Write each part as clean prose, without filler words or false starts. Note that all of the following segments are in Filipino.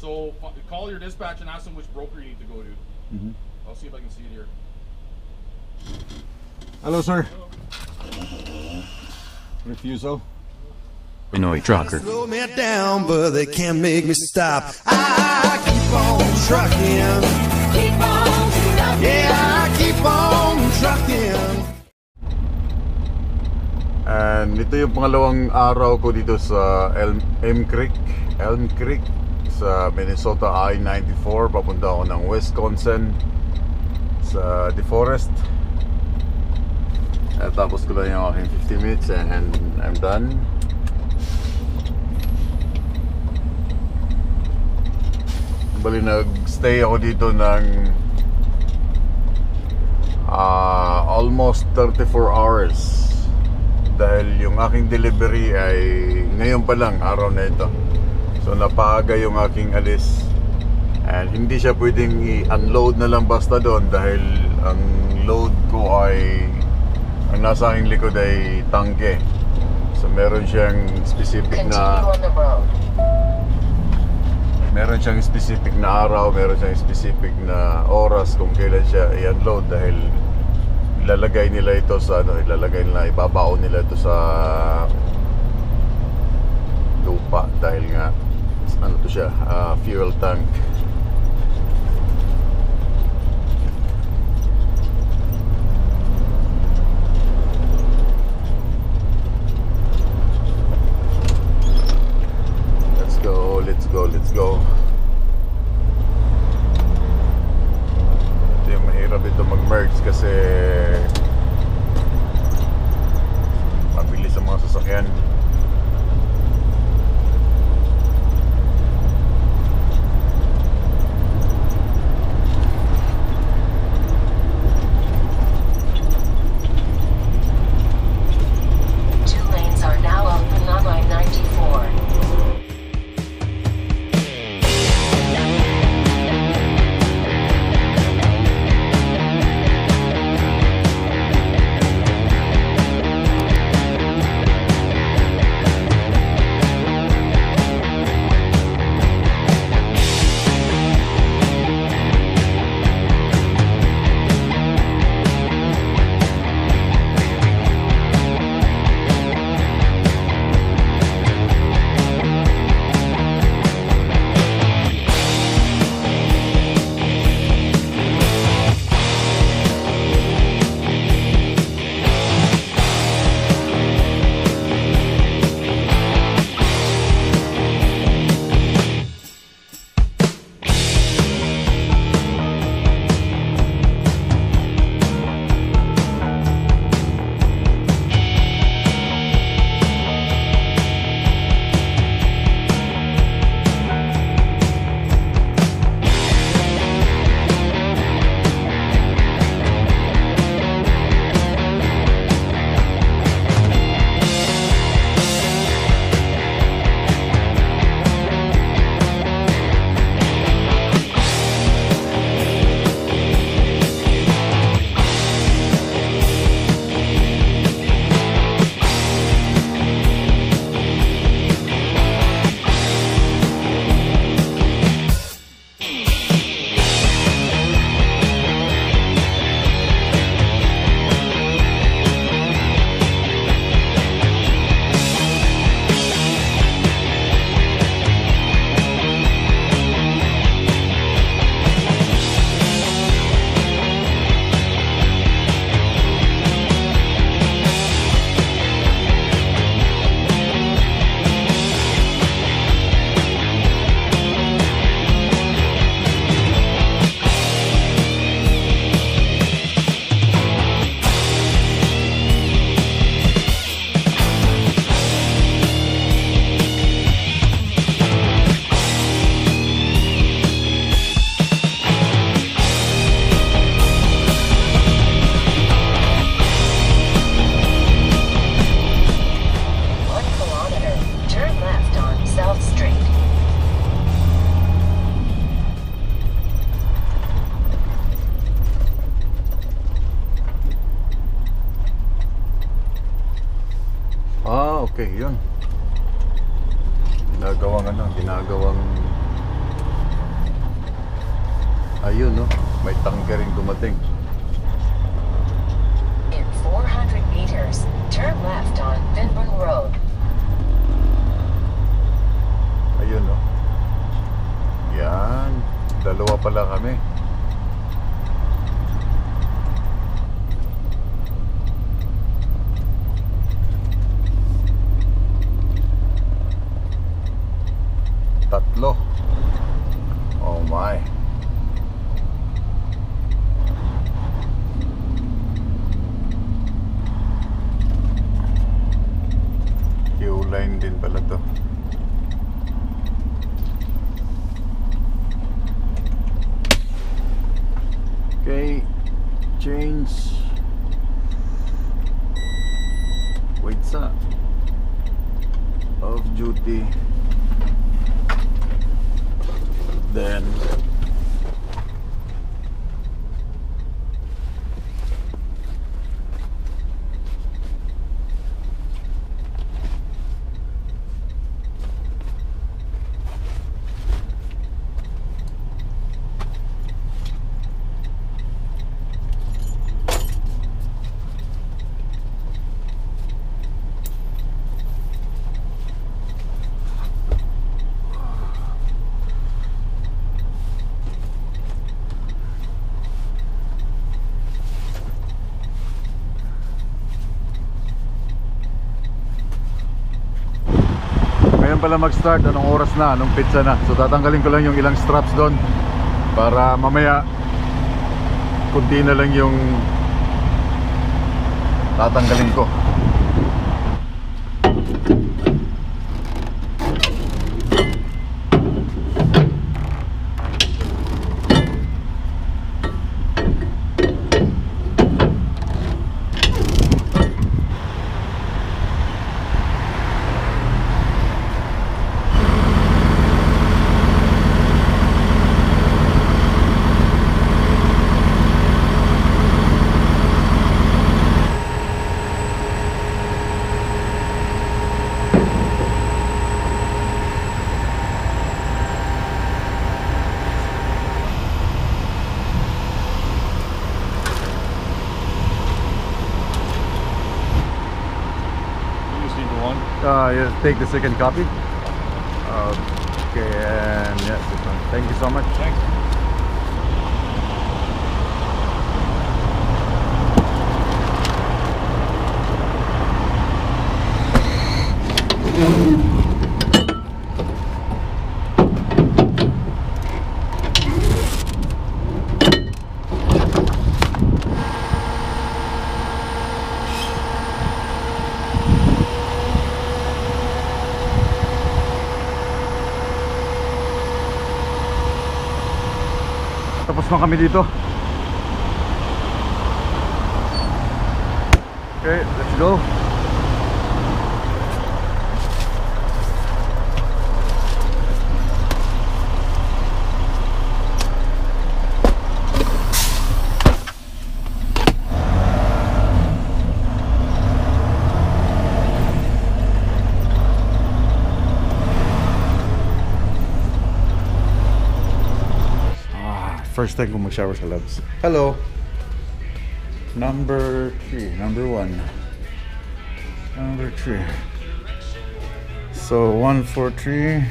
So call your dispatch and ask them which broker you need to go to. I'll see if I can see it here. Hello, sir. Refusal. Pinoy trucker. Slow me down, but they can't make me stop. I keep on trucking. Keep on trucking. Yeah, I keep on trucking. And ito yung pangalawang araw ko dito sa Elm Creek sa Minnesota I-94. Papunta ako ng Wisconsin sa DeForest. Tapos ko lang yung aking 50 minutes and I'm done. Bali nag-stay ako dito ng almost 34 hours dahil yung aking delivery ay ngayon pa lang, araw na ito. So napaaga yung aking alis and hindi siya pwedeng i-unload na lang basta doon dahil ang load ko ay, ang nasa aking likod ay tangke. So meron siyang specific na araw, meron siyang specific na oras kung kailan siya i-unload dahil ilalagay nila ito sa ibabaon nila ito sa lupa dahil nga ano to siya, fuel tank. Let's go. Ito yung mahirap ito mag-merge kasi mabilis ang mga sasakyan. Okay, yun. Ginagawang Ayun, no? May tankering dumating. In 400 meters, turn left on Finburn Road. Ayun, no? Yan. Dalawa pala kami. Tatlo. Oh my. Q-line din pala to. Okay, change. Wait sa off duty. Then pala mag-start, anong oras na, anong pizza na. So tatanggalin ko lang yung ilang straps doon para mamaya kunti na lang yung tatanggalin ko. You take the second copy. Okay, and yes, this one. Thank you so much. Thanks. Tapos na kami dito. Okay, let's go. First time ko mag-shower sa labs. Hello. Number 3, number 1. Number 3. So 143.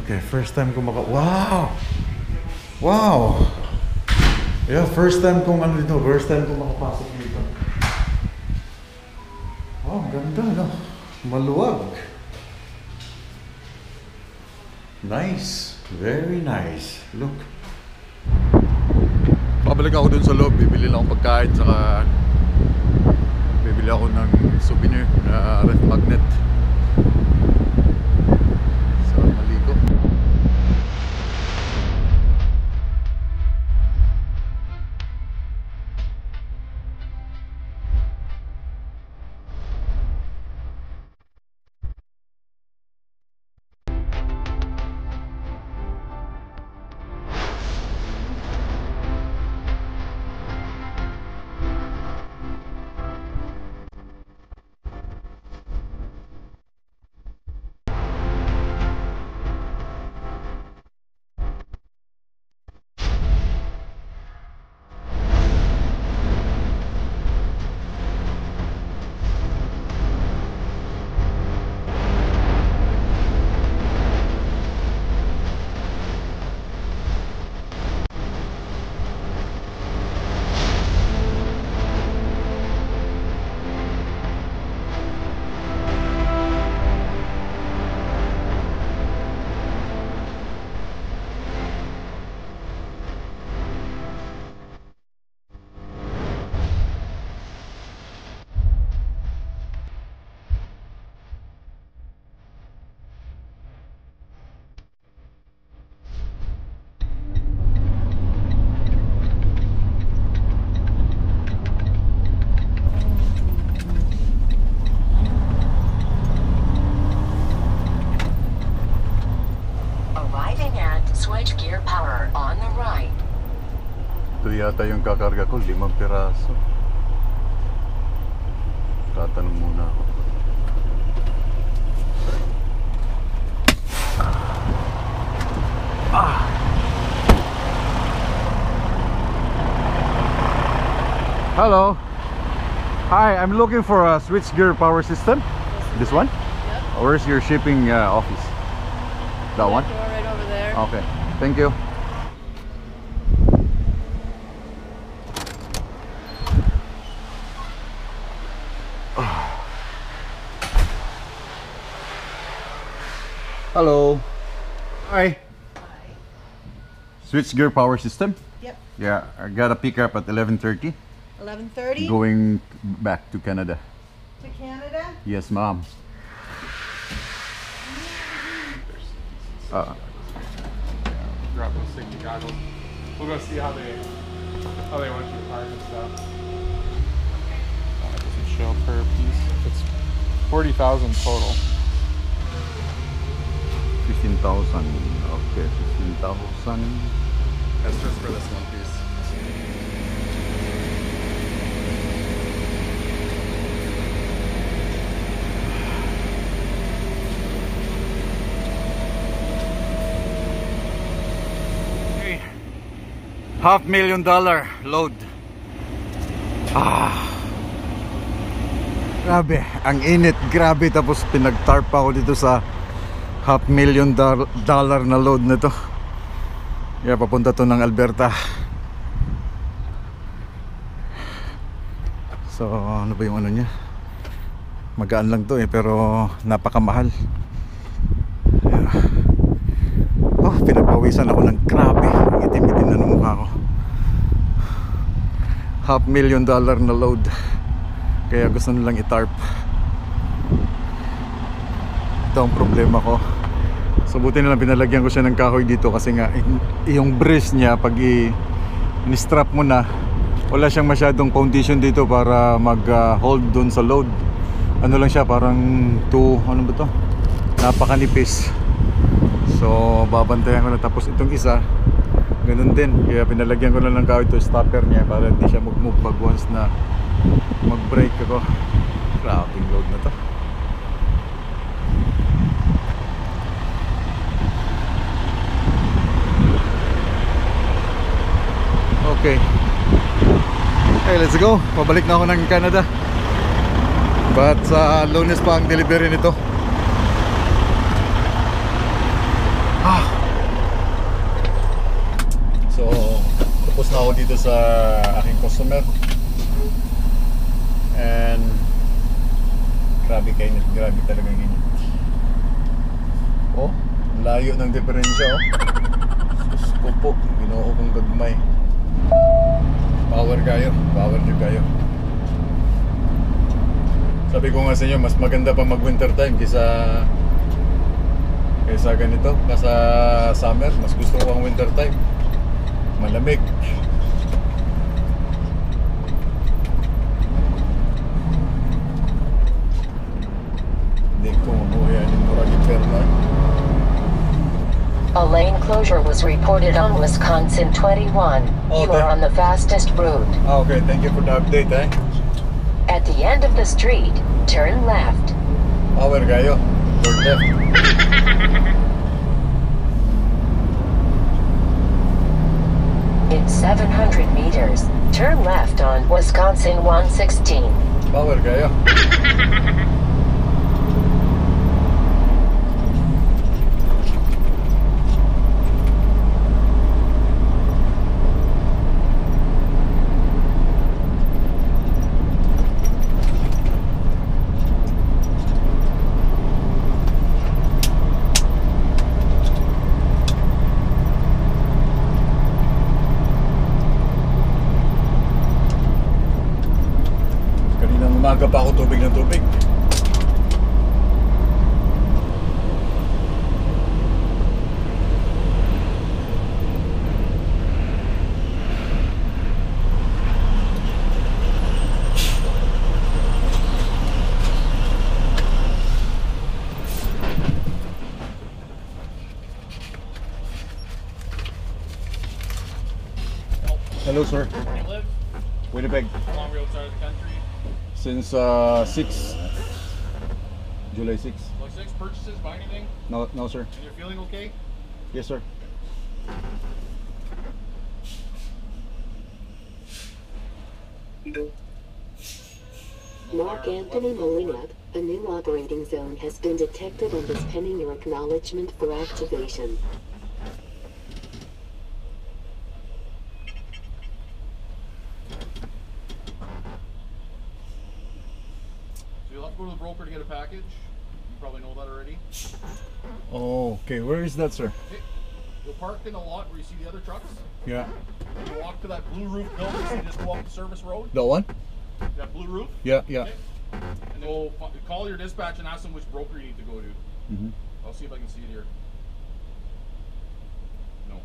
Okay, first time ko wow! Wow! Yeah, first time kong dito, first time ko makapasok dito. Oh, ganda, no? Maluwag. Nice, very nice. Look. Pabalik ako dun sa loob, bibili lang akong pagkain, saka bibili ako ng souvenir na ref magnet. yata yung kakarga ko, 5 piraso. Tatanong muna ako. Hello. Hi, I'm looking for a switchgear power system. This one? Yep. Where's your shipping office? That one? Door right over there. Okay, thank you. Hello. Hi. Switchgear power system? Yep. Yeah, I got a pickup at 11:30. 11:30 Going back to Canada. to Canada. Yes, ma'am. Drop those safety goggles. We'll go see how they went through the cars and stuff. It doesn't show per piece. It's 40,000 total. 15,000. Okay, 15,000. That's just for this one piece. $500,000 load. Grabe, ang init, grabe. Tapos pinag-tarp ako dito sa $500,000 na load na to. Yeah, papunta to ng Alberta. So, ano ba yung ano niya? Magaan lang to pero napakamahal. Yeah. Oh, pinagpawisan ako ng grabe. Ang itim-itim na ng mukha ko. $500,000 na load. Kaya gusto nilang itarp. Ito ang problema ko. So buti nilang pinalagyan ko siya ng kahoy dito kasi nga yung brace niya pag i-strap mo na, wala siyang masyadong foundation dito para mag-hold doon sa load. Ano lang siya, parang ano ba to? Napakanipis. So babantayan ko na. Tapos itong isa ganun din, kaya pinalagyan ko na ng kahoy ito, stopper niya, para hindi siya mag-move pag once na mag-brake ako. Grabing load na to. Okay. Hey, let's go. Pabalik na ako ng Canada. But sa Lunes pa ang delivery nito. So, tapos na ako dito sa aking customer. And grabe kainit, grabe talaga ang init. Oh, layo ng diferensya oh. Sus ko po, ginoo kong gagmay. Power nyo kayo. Sabi ko nga sa inyo, mas maganda pa mag winter time kaysa ganito, kaysa summer. Mas gusto ko ang winter time, malamig. Hindi ko mabuhayan yung murag inferno. A lane closure was reported on Wisconsin 21. You are on the fastest route. Okay, thank you for the update At the end of the street, turn left. Power kayo, turn left. In 700 meters, turn left on Wisconsin 116. Power kayo. Umaga pa ako tubig ng tubig. Hello, sir. Where do you live? Winnipeg. How long were you outside of the country? Since 6. July 6. Like 6 purchases, buy anything? No, no, sir. And you're feeling okay? Yes, sir. Mark Anthony Molina, a new operating zone has been detected and is pending your acknowledgement for activation. So you'll have to go to the broker to get a package. You probably know that already. Oh, okay. Where is that, sir? Okay. You'll park in the lot where you see the other trucks. Yeah. You walk to that blue roof building, so you just go up the service road. That one? That blue roof. Yeah, yeah. Okay. And then go call your dispatch and ask them which broker you need to go to. Mm-hmm. I'll see if I can see it here. No.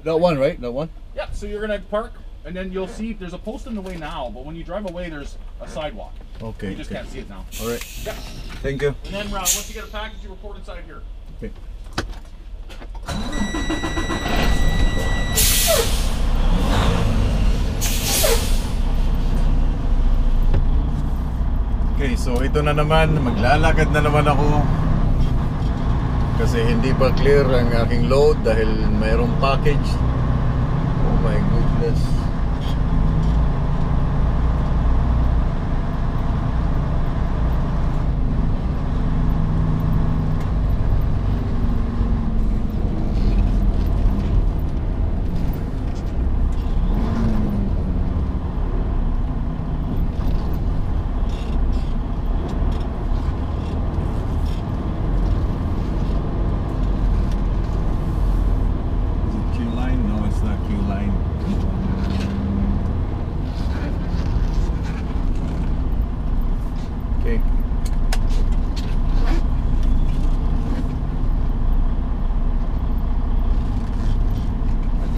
That one, right? That one? Yeah, so you're gonna park and then you'll see there's a post in the way now, but when you drive away there's a sidewalk. Okay. You just okay. can't see it now. All right. Yeah. Thank you. And then once you get a package, you report inside here. Okay. Okay, so ito na naman, maglalakad na naman ako kasi hindi pa clear ang aking load dahil mayroong package. Oh my goodness.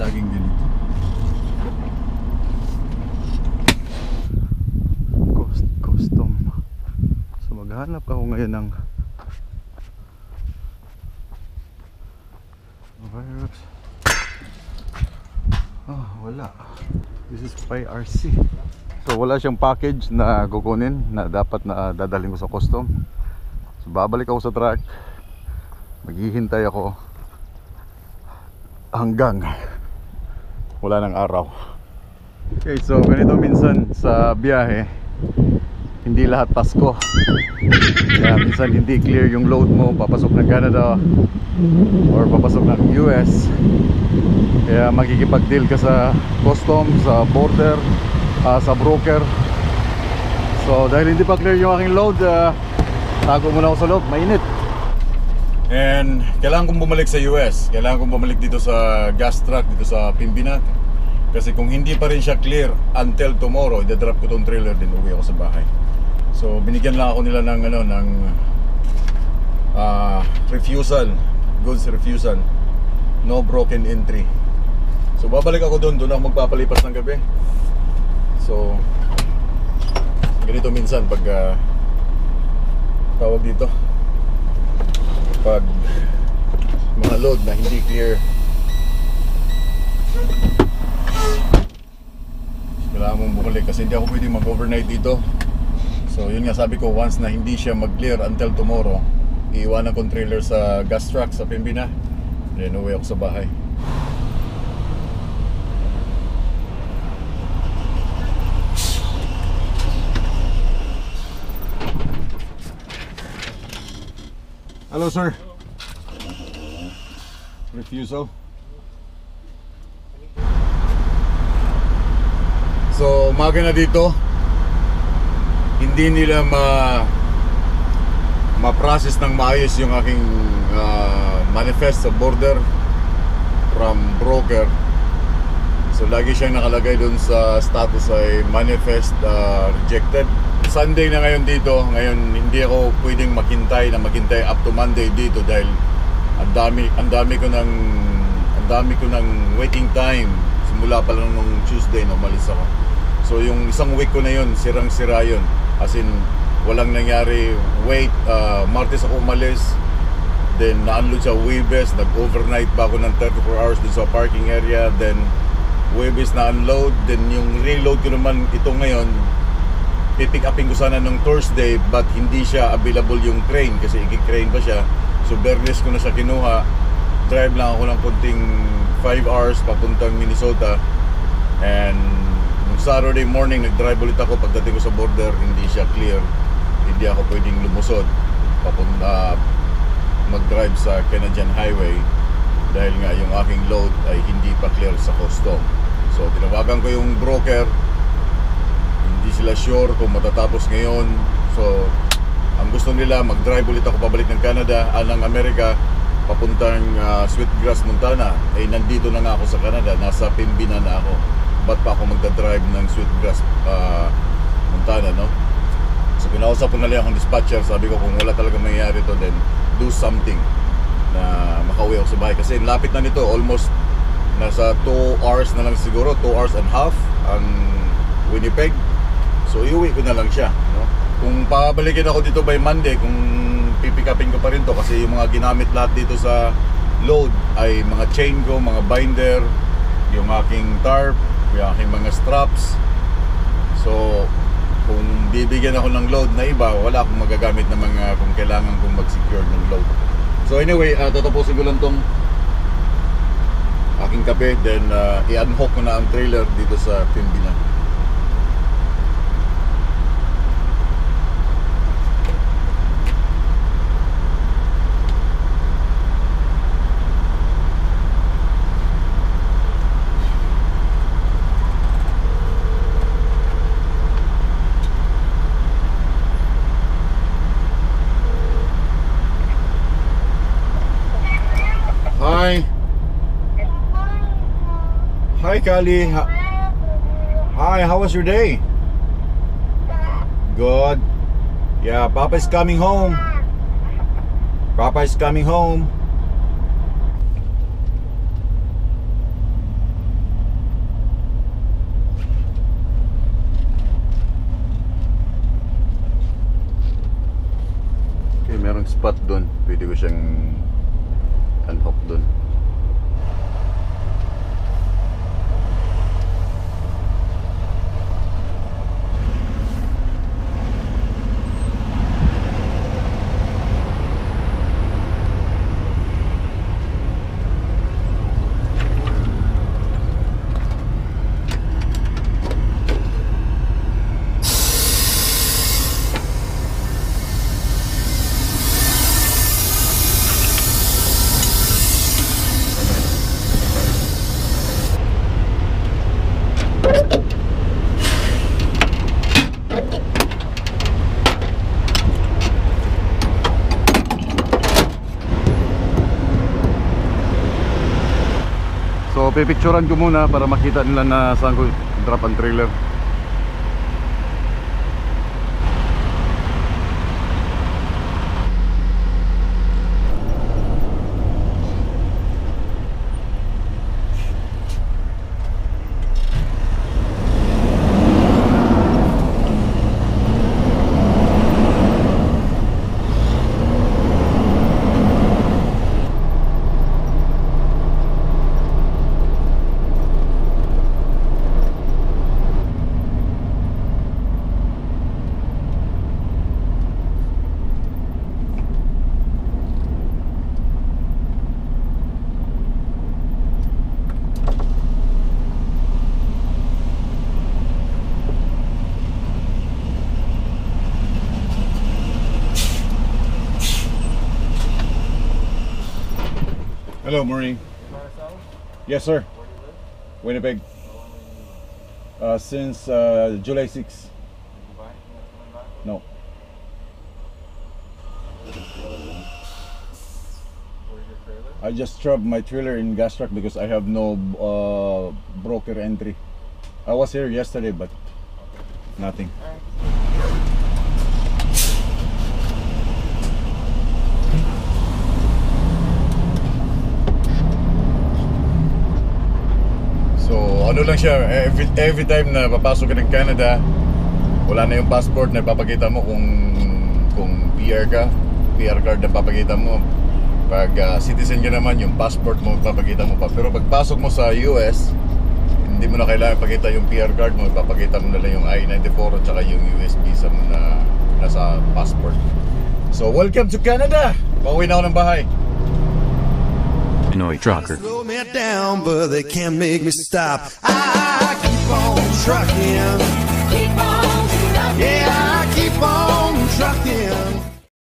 Laging ganito. Custom. So maghanap ako ngayon ng virus. Oh, wala. This is PyRC. So wala siyang package na kukunin na dapat na dadalhin ko sa custom. So babalik ako sa truck. Maghihintay ako hanggang wala ng araw. Okay, so ganito minsan sa biyahe, hindi lahat Pasko. Kaya minsan hindi clear yung load mo papasok ng Canada or papasok ng US. Kaya makikipag-deal ka sa custom, sa border, sa broker. So dahil hindi pa clear yung aking load, tago muna ako sa loob, mainit. And kailangan kong bumalik sa US. Kailangan kong bumalik dito sa gas truck, dito sa Pembina. Kasi kung hindi pa rin siya clear until tomorrow, i-drop ko tong trailer din, uwi ako sa bahay. So binigyan lang ako nila ng refusal, goods refusal, no broken entry. So babalik ako doon ako magpapalipas ng gabi. So ganito minsan pag tawag dito, pag mga load na hindi clear, kailangan mong bumalik kasi hindi ako pwede mag-overnight dito. So yun nga, sabi ko, once na hindi siya mag-clear until tomorrow, iiwanan kong trailer sa gas truck sa Pembina, then uwi ako sa bahay. Hello, sir. Refusal. So, umaga na dito. Hindi nila ma-process ng maayos yung aking manifest sa border from broker. So, lagi siyang nakalagay dun sa status ay manifest rejected. Sunday na ngayon dito. Ngayon hindi ako pwedeng maghintay up to Monday dito dahil ang dami ko ng waiting time simula pa lang nung Tuesday na umalis ako. So yung isang week ko na yun, sirang-sira yun. As in walang nangyari. Martes ako umalis, then na-unload sa Webes, nag-overnight pa ako ng 34 hours dun sa parking area, then Huwebes na unload. Then yung reload ko naman ito ngayon, pipick upin ko sana nung Thursday, but hindi siya available yung crane kasi i-crane pa siya. So Bernes ko na siya kinuha. Drive lang ako ng kunting 5 hours papuntang Minnesota. And nung Saturday morning nag-drive ulit ako. Pagdating ko sa border, hindi siya clear. Hindi ako pwedeng lumusod papunta mag-drive sa Canadian Highway dahil nga yung aking load ay hindi pa clear sa custom. So tinawagan ko yung broker, hindi sila sure kung matatapos ngayon. So ang gusto nila, mag-drive ulit ako pabalik ng Canada, ng Amerika, papuntang Sweetgrass, Montana. Eh nandito na nga ako sa Canada, nasa Pembina na ako. Ba't pa ako magdadrive ng Sweetgrass, Montana, no? So kinausap ko na lang akong dispatcher, sabi ko kung wala talaga mangyayari to, then do something na makauwi ako sa bahay. Kasi lapit na nito, almost nasa 2 hours na lang siguro, 2 hours and a half ang Winnipeg. So iuwi ko na lang siya, no? Kung pabalikin ako dito by Monday, kung pipick upin ko pa rin to, kasi yung mga ginamit lahat dito sa load ay mga chain ko, mga binder, yung aking tarp, yung aking mga straps. So kung bibigyan ako ng load na iba, wala akong magagamit na mga kung kailangan kong mag-secure ng load. So anyway, tatapusin ko lang tong aking kape, then i-unhook ko na ang trailer dito sa Pembina. Hi Kali. Hi, how was your day? Good. Yeah, Papa's coming home. Papa's coming home. Okay, merong spot doon. Pwede ko siyang unhook doon. So pipicturean ko muna para makita nila na saan ko drop ang trailer. Hello, morning. Yes, sir. Winnipeg. Since July 6. No. I just dropped my trailer in gas truck because I have no broker entry. I was here yesterday, but nothing. So ano lang siya, every time na papasok ka ng Canada, wala na yung passport na ipapakita mo kung PR ka, PR card na papakita mo. Pag citizen ka naman, yung passport mo ipapakita mo pa. Pero pagpasok mo sa US, hindi mo na kailangan pakita yung PR card mo, ipapakita mo na lang yung I-94 at saka yung US visa mo na nasa passport. So, welcome to Canada! Pauwi na ako ng bahay. Pinoy trucker. Slow me down, but they can't make me stop. I keep on trucking. Keep on trucking. Yeah, I keep on trucking.